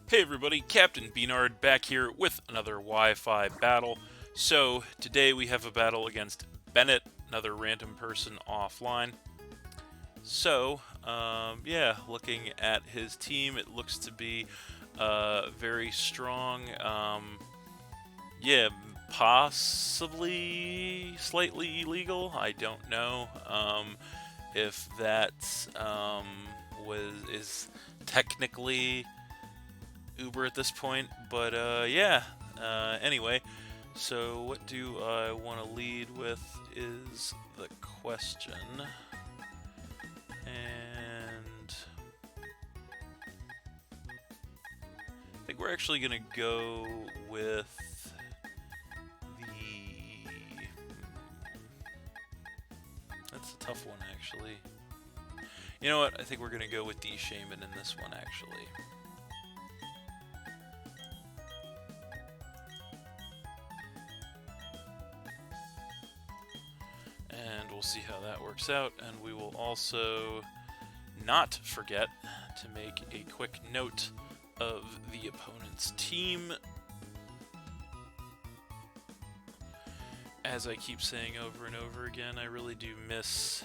Hey everybody, Captain B-Nard back here with another Wi-Fi battle. So, today we have a battle against Bennett, another random person offline. So, yeah, looking at his team, it looks to be very strong. Yeah, possibly slightly illegal. I don't know if that is technically Uber at this point, but yeah. Anyway, so what do I want to lead with is the question, and I think we're actually gonna go with the. That's a tough one, actually. You know what? I think we're gonna go with the Shaman in this one, actually. And we'll see how that works out, and we will also not forget to make a quick note of the opponent's team. As I keep saying over and over again, I really do miss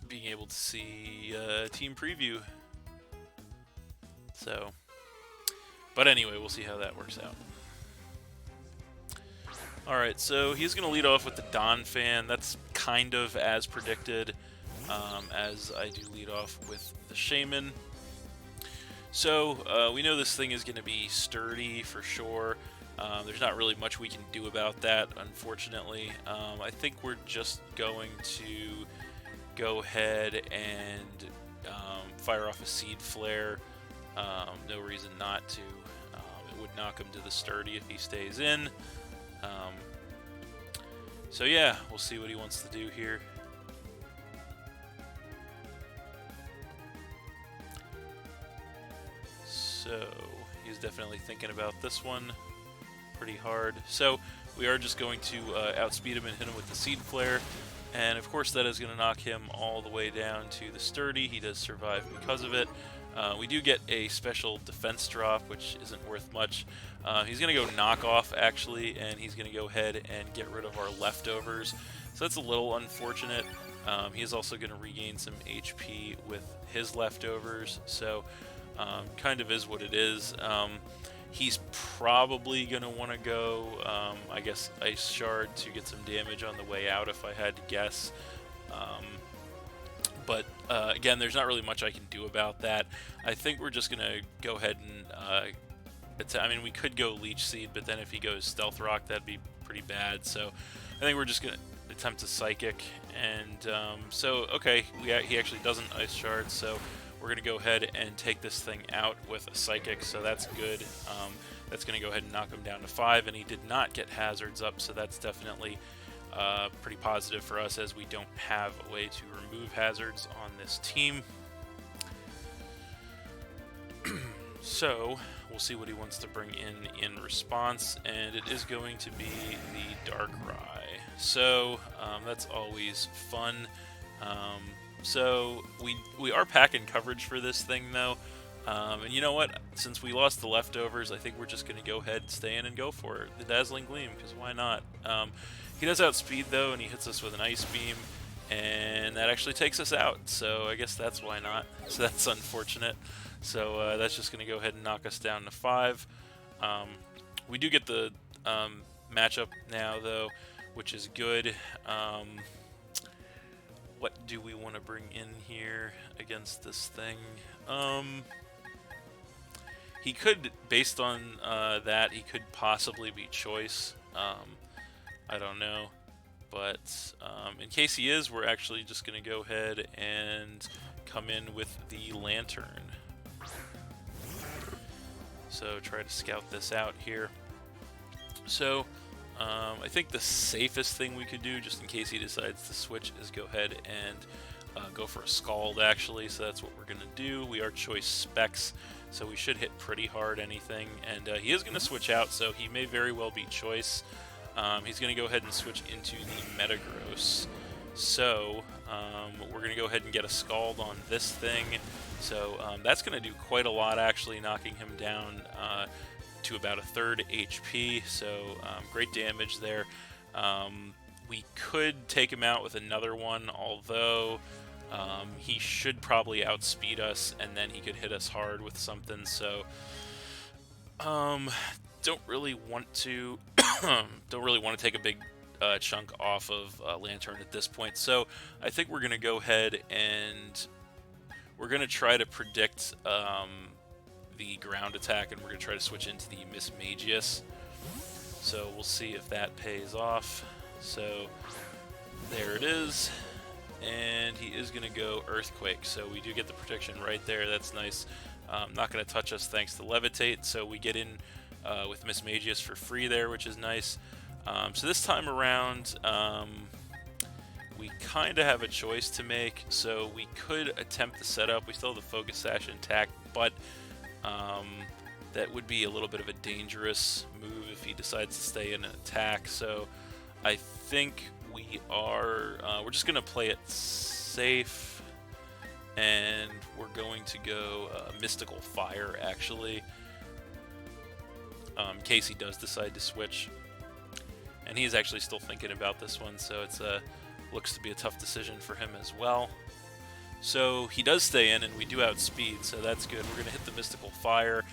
being able to see team preview. So, but anyway, we'll see how that works out. Alright, so he's going to lead off with the Don fan. That's kind of as predicted, as I do lead off with the Shaman. So, we know this thing is going to be sturdy for sure. There's not really much we can do about that, unfortunately. I think we're just going to go ahead and fire off a Seed Flare. No reason not to. It would knock him to the sturdy if he stays in. So yeah, we'll see what he wants to do here. So he's definitely thinking about this one pretty hard. So we are just going to outspeed him and hit him with the Seed Flare. And of course that is going to knock him all the way down to the sturdy. He does survive because of it. We do get a special defense drop, which isn't worth much. He's going to go knock off, actually, and he's going to go ahead and get rid of our leftovers. So that's a little unfortunate. He is also going to regain some HP with his leftovers, so kind of is what it is. He's probably going to want to go, I guess, Ice Shard to get some damage on the way out, if I had to guess. But again, there's not really much I can do about that. I think we're just going to go ahead and I mean, we could go Leech Seed, but then if he goes Stealth Rock, that'd be pretty bad. So I think we're just going to attempt a Psychic. And so, okay, he actually doesn't Ice Shard, so we're going to go ahead and take this thing out with a Psychic, so that's good. That's going to go ahead and knock him down to 5, and he did not get Hazards up, so that's definitely pretty positive for us, as we don't have a way to remove hazards on this team. So we'll see what he wants to bring in response, and it is going to be the Darkrai. So that's always fun. So we are packing coverage for this thing, though. And you know what? Since we lost the leftovers, I think we're just going to go ahead and stay in and go for it. The Dazzling Gleam, because why not? He does outspeed, though, and he hits us with an Ice Beam, and that actually takes us out. So I guess that's why not. So that's unfortunate. So that's just going to go ahead and knock us down to 5. We do get the matchup now, though, which is good. What do we want to bring in here against this thing? He could, based on that, he could possibly be Choice. I don't know. But in case he is, we're actually just going to go ahead and come in with the Lantern. So try to scout this out here. So I think the safest thing we could do, just in case he decides to switch, is go ahead and go for a Scald, actually. So that's what we're going to do. We are Choice Specs, so we should hit pretty hard anything. And he is going to switch out, so he may very well be Choice. He's going to go ahead and switch into the Metagross. So we're going to go ahead and get a Scald on this thing. So that's going to do quite a lot, actually, knocking him down to about a third HP. So great damage there. We could take him out with another one, although he should probably outspeed us, and then he could hit us hard with something. So don't really want to take a big chunk off of Lantern at this point. So I think we're going to go ahead and we're going to try to predict the ground attack, and we're going to try to switch into the Mismagius. So we'll see if that pays off. So there it is, and he is going to go Earthquake. So we do get the protection right there. That's nice. Not going to touch us thanks to Levitate. So we get in with Mismagius for free there, which is nice. So this time around, we kind of have a choice to make. So we could attempt the setup. We still have the Focus Sash intact, but that would be a little bit of a dangerous move if he decides to stay in an attack. So I think we're just going to play it safe, and we're going to go Mystical Fire, actually, in case he does decide to switch. And he's actually still thinking about this one, so it's looks to be a tough decision for him as well. So he does stay in, and we do outspeed, so that's good. We're going to hit the Mystical Fire,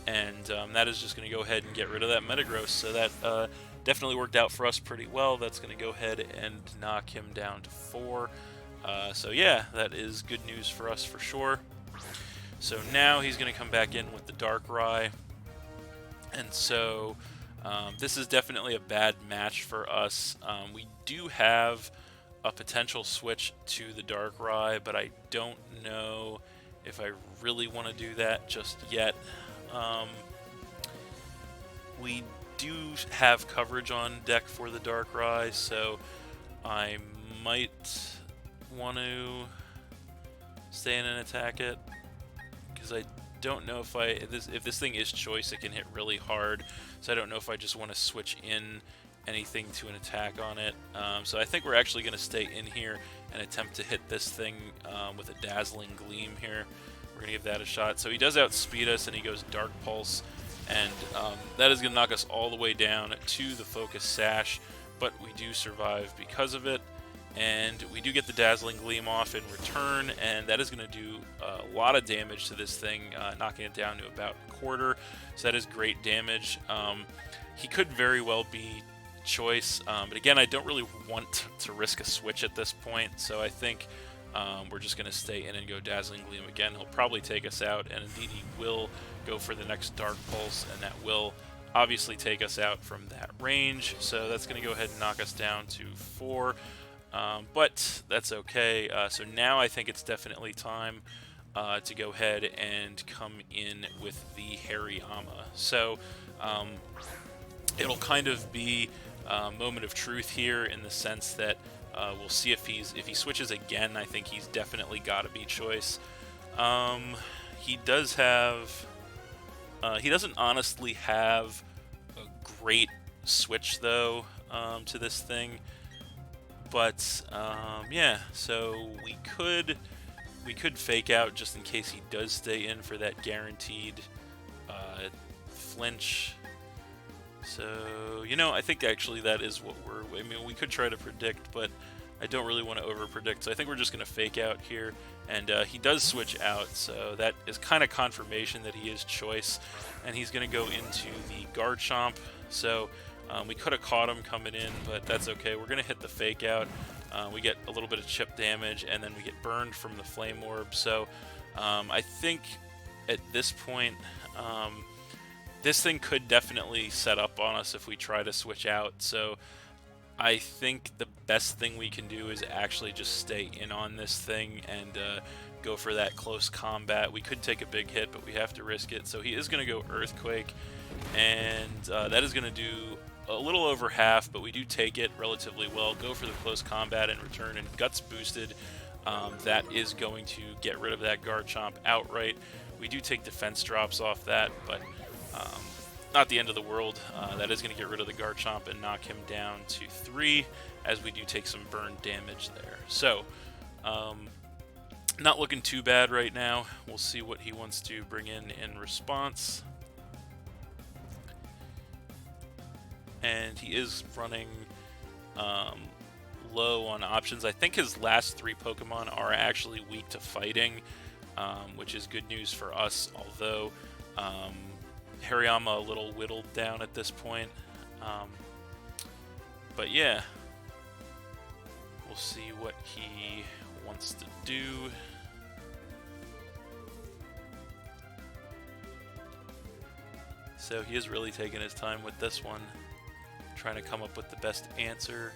and that is just going to go ahead and get rid of that Metagross. So that definitely worked out for us pretty well. That's going to go ahead and knock him down to 4. So yeah, that is good news for us for sure. So now he's going to come back in with the Darkrai, and so this is definitely a bad match for us. We do have a potential switch to the Darkrai, but I don't know if I really want to do that just yet. We do have coverage on deck for the Darkrai, so I might want to stay in and attack it, because I don't know if this thing is choice, it can hit really hard, so I don't know if I just want to switch in anything to an attack on it. So I think we're actually going to stay in here and attempt to hit this thing with a Dazzling Gleam here. We're going to give that a shot. So he does outspeed us, and he goes Dark Pulse, and that is going to knock us all the way down to the Focus Sash, but we do survive because of it. And we do get the Dazzling Gleam off in return, and that is going to do a lot of damage to this thing, knocking it down to about a quarter. So that is great damage. He could very well be choice, but again, I don't really want to risk a switch at this point, so I think we're just going to stay in and go Dazzling Gleam again. He'll probably take us out, and indeed he will go for the next Dark Pulse, and that will obviously take us out from that range. So that's going to go ahead and knock us down to 4. But that's okay. So now I think it's definitely time to go ahead and come in with the Hariyama. So it'll kind of be a moment of truth here, in the sense that we'll see if he switches again. I think he's definitely got to be choice. He does have he doesn't honestly have a great switch though to this thing. But yeah, so we could fake out just in case he does stay in for that guaranteed flinch. So, you know, I think actually that is what I mean, we could try to predict, but I don't really want to over-predict. So I think we're just going to fake out here, and he does switch out, so that is kind of confirmation that he is choice, and he's going to go into the Garchomp. So we could have caught him coming in, but that's okay. We're going to hit the fake out. We get a little bit of chip damage, and then we get burned from the Flame Orb. So I think at this point, this thing could definitely set up on us if we try to switch out. So I think the best thing we can do is actually just stay in on this thing and go for that close combat. We could take a big hit, but we have to risk it. So he is going to go Earthquake, and that is going to do a little over half, but we do take it relatively well. Go for the close combat in return, and Guts boosted. That is going to get rid of that Garchomp outright. We do take defense drops off that, but not the end of the world. That is going to get rid of the Garchomp and knock him down to 3, as we do take some burn damage there. So, not looking too bad right now. We'll see what he wants to bring in response. And he is running low on options. I think his last 3 Pokemon are actually weak to fighting, which is good news for us, although Hariyama a little whittled down at this point. But yeah, we'll see what he wants to do. So he is really taking his time with this one, trying to come up with the best answer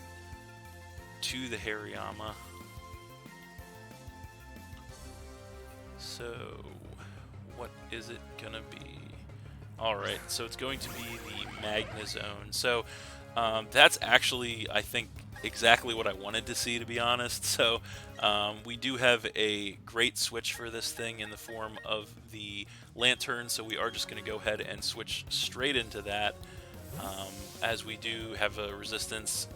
to the Hariyama. So, what is it gonna be? Alright, so it's going to be the Magnezone. So, that's actually, I think, exactly what I wanted to see, to be honest. So, we do have a great switch for this thing in the form of the Lantern, so we are just going to go ahead and switch straight into that, as we do have a resistance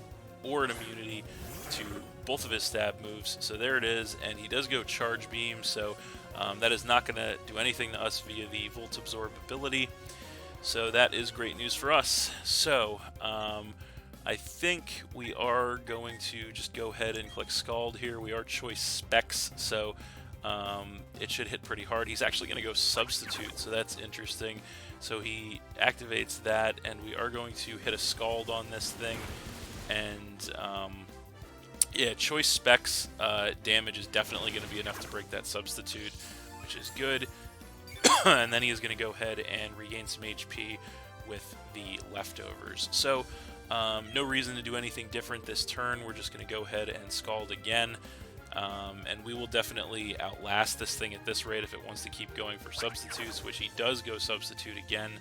or an immunity to both of his stab moves. So there it is, and he does go Charge Beam, so that is not going to do anything to us via the Volt Absorb ability. So that is great news for us. So, I think we are going to just go ahead and click Scald here. We are Choice Specs, so it should hit pretty hard. He's actually going to go Substitute, so that's interesting. So he activates that, and we are going to hit a Scald on this thing. And yeah, Choice Specs damage is definitely going to be enough to break that Substitute, which is good. And then he is going to go ahead and regain some HP with the Leftovers. So no reason to do anything different this turn. We're just going to go ahead and Scald again. And we will definitely outlast this thing at this rate if it wants to keep going for substitutes, which he does go Substitute again.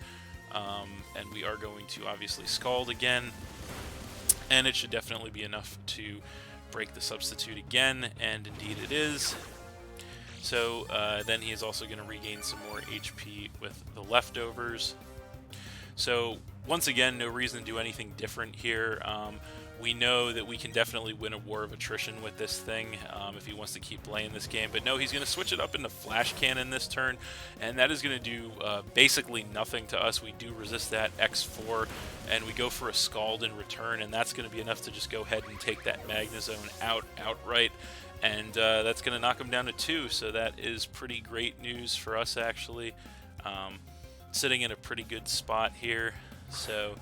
And we are going to obviously Scald again. And it should definitely be enough to break the Substitute again, and indeed it is. So then he is also going to regain some more HP with the Leftovers. So once again, no reason to do anything different here. We know that we can definitely win a war of attrition with this thing if he wants to keep playing this game. But no, he's going to switch it up into Flash Cannon this turn, and that is going to do basically nothing to us. We do resist that X4, and we go for a Scald in return, and that's going to be enough to just go ahead and take that Magnezone outright. And that's going to knock him down to 2, so that is pretty great news for us, actually. Sitting in a pretty good spot here. So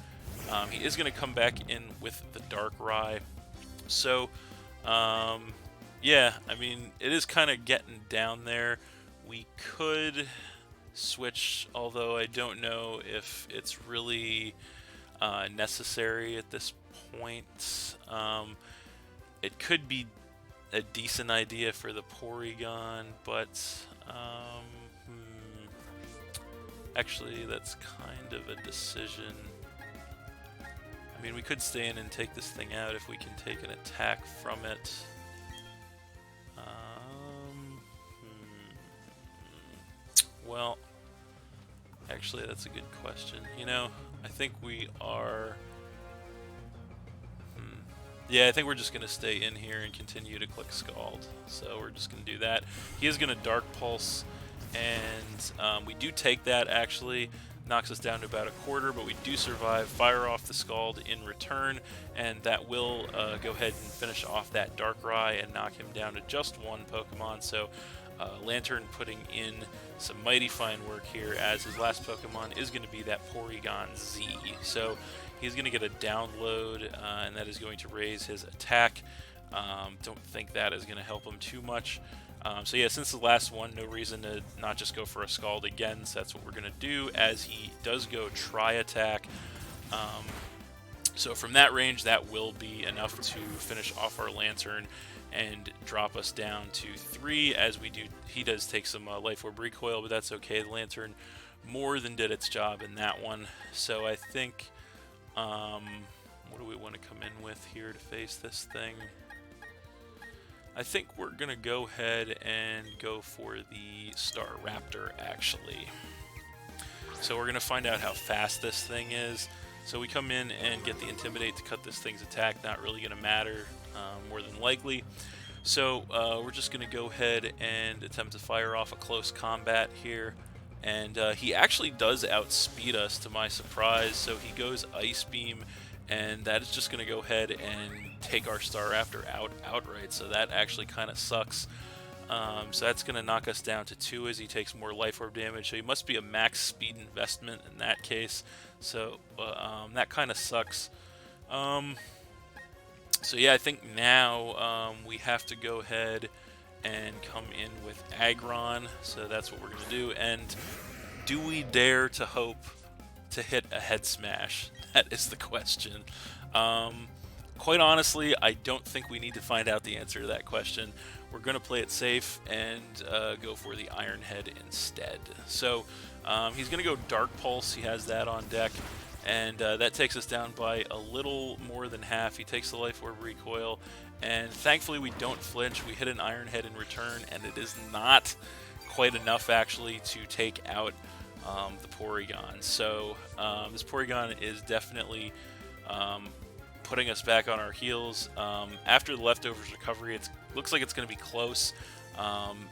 he is going to come back in with the Darkrai. So, yeah, I mean, it is kind of getting down there. We could switch, although I don't know if it's really necessary at this point. It could be a decent idea for the Porygon, but actually that's kind of a decision. I mean, we could stay in and take this thing out if we can take an attack from it. Well, actually that's a good question. You know, I think we are... Yeah, I think we're just going to stay in here and continue to click Scald. So we're just going to do that. He is going to Dark Pulse, and we do take that, actually. Knocks us down to about a quarter, but we do survive. Fire off the Scald in return, and that will go ahead and finish off that Darkrai and knock him down to just 1 Pokemon. So Lantern putting in some mighty fine work here, as his last Pokemon is going to be that Porygon Z. So he's going to get a download, and that is going to raise his attack. Don't think that is going to help him too much. So yeah, since the last one, no reason to not just go for a Scald again, so that's what we're going to do, as he does go Tri-Attack. So from that range, that will be enough to finish off our Lantern and drop us down to 3, as we do. He does take some Life Orb Recoil, but that's okay. The Lantern more than did its job in that one. So I think, what do we want to come in with here to face this thing? I think we're going to go ahead and go for the Staraptor, actually. So we're going to find out how fast this thing is. So we come in and get the Intimidate to cut this thing's attack. Not really going to matter, more than likely. So we're just going to go ahead and attempt to fire off a close combat here. And he actually does outspeed us, to my surprise. So he goes Ice Beam, and that is just going to go ahead and take our Star Raptor outright. So that actually kind of sucks. So that's going to knock us down to 2 as he takes more Life Orb damage. So he must be a max speed investment in that case. So that kind of sucks. So yeah, I think now we have to go ahead and come in with Aggron. So that's what we're going to do. And do we dare to hope to hit a head smash? That is the question. Quite honestly, I don't think we need to find out the answer to that question. We're going to play it safe and go for the Iron Head instead. So he's going to go Dark Pulse. He has that on deck. And that takes us down by a little more than half. He takes the Life Orb recoil. And thankfully we don't flinch. We hit an Iron Head in return. And it is not quite enough, actually, to take out the Porygon. So this Porygon is definitely putting us back on our heels. After the Leftovers recovery, it looks like it's going to be close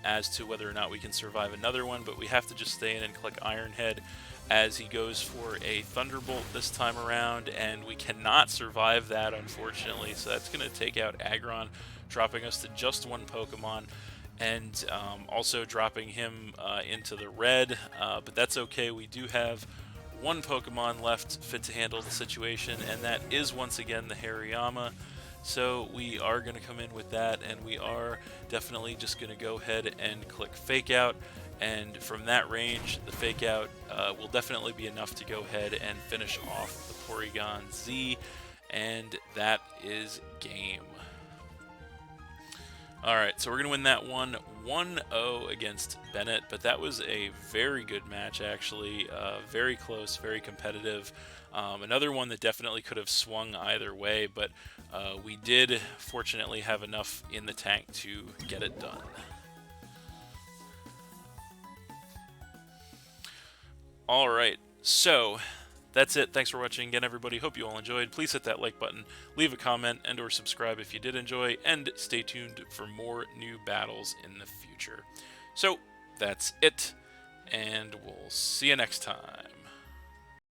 as to whether or not we can survive another one, but we have to just stay in and click Iron Head as he goes for a Thunderbolt this time around, and we cannot survive that, unfortunately, so that's going to take out Aggron, dropping us to just 1 Pokemon, and also dropping him into the red, but that's okay. We do have 1 Pokemon left fit to handle the situation, and that is once again the Hariyama. So we are going to come in with that, and we are definitely just going to go ahead and click Fake Out, and from that range, the Fake Out will definitely be enough to go ahead and finish off the Porygon Z, and that is game. Alright, so we're going to win that one 1-0 against Bennett, but that was a very good match, actually. Very close, very competitive. Another one that definitely could have swung either way, but we did fortunately have enough in the tank to get it done. Alright, so that's it. Thanks for watching again, everybody. Hope you all enjoyed. Please hit that like button, leave a comment, and or subscribe if you did enjoy, and stay tuned for more new battles in the future. So, that's it, and we'll see you next time.